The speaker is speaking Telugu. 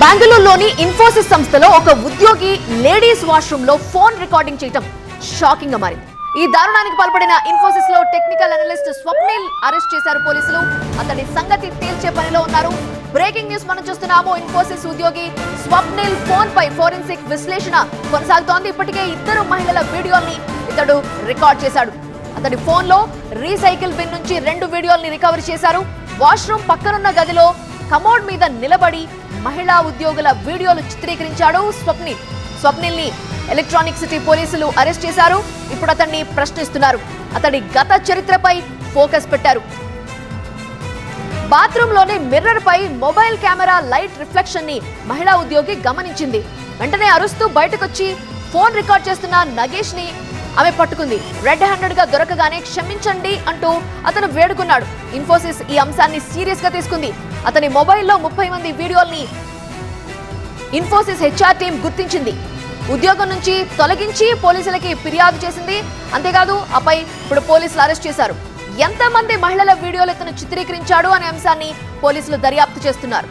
బెంగళూరులోని ఇన్ఫోసిస్ సంస్థలో ఒక ఉద్యోగి లేడీస్ వాష్రూమ్ లో ఫోన్ రికార్డింగ్ చేయడం షాకింగ్ గా మారింది. ఈ దారుణానికి పాల్పడిన ఇన్ఫోసిస్ లో టెక్నికల్ అనలిస్ట్ స్వప్నిల్ అరెస్ట్ చేశారు పోలీసులు. అతడి సంగతి తేల్చే పనిలో ఉన్నారు. బ్రేకింగ్ న్యూస్ మనం చూస్తున్నాము. ఇన్ఫోసిస్ ఉద్యోగి స్వప్నిల్ ఫోన్ పై ఫోరెన్సిక్ విశ్లేషణ కొనసాగుతోంది. ఇప్పటికే 2 మహిళల వీడియోల్ని ఇతడు రికార్డ్ చేశాడు. అతడి ఫోన్ లో రీసైకిల్ బిన్ నుంచి 2 వీడియోల్ని రికవర్ చేశారు. వాష్రూమ్ పక్కనున్న గదిలో కమోడ్ మీద నిలబడి మహిళా ఉద్యోగుల వీడియోలు చిత్రీకరించాడు స్వప్నిల్ ని ఎలక్ట్రానిక్ సిటీ పోలీసులు అరెస్ట్ చేశారు. ఇప్పుడు అతన్ని ప్రశ్నిస్తున్నారు. అతడి గత చరిత్రపై ఫోకస్ పెట్టారు. బాత్రూమ్ లోని మిర్రర్ పై మొబైల్ కెమెరా లైట్ రిఫ్లెక్షన్ ని మహిళా ఉద్యోగి గమనించింది. వెంటనే అరుస్తూ బయటకొచ్చి ఫోన్ రికార్డ్ చేస్తున్న నగేష్ ని ఆమె పట్టుకుంది. రెడ్ హ్యాండెడ్ గా దొరకగానే క్షమించండి అంటూ అతను వేడుకున్నాడు. ఇన్ఫోసిస్ ఈ అంశాన్ని సీరియస్ గా తీసుకుంది. అతని మొబైల్లో 30 మంది వీడియోల్ని ఇన్ఫోసిస్ హెచ్ఆర్ టీం గుర్తించింది. ఉద్యోగం నుంచి తొలగించి పోలీసులకి ఫిర్యాదు చేసింది. అంతేకాదు ఆపై ఇప్పుడు పోలీసులు అరెస్ట్ చేశారు. ఎంతమంది మహిళల వీడియోలు ఇతను చిత్రీకరించాడు అనే అంశాన్ని పోలీసులు దర్యాప్తు చేస్తున్నారు.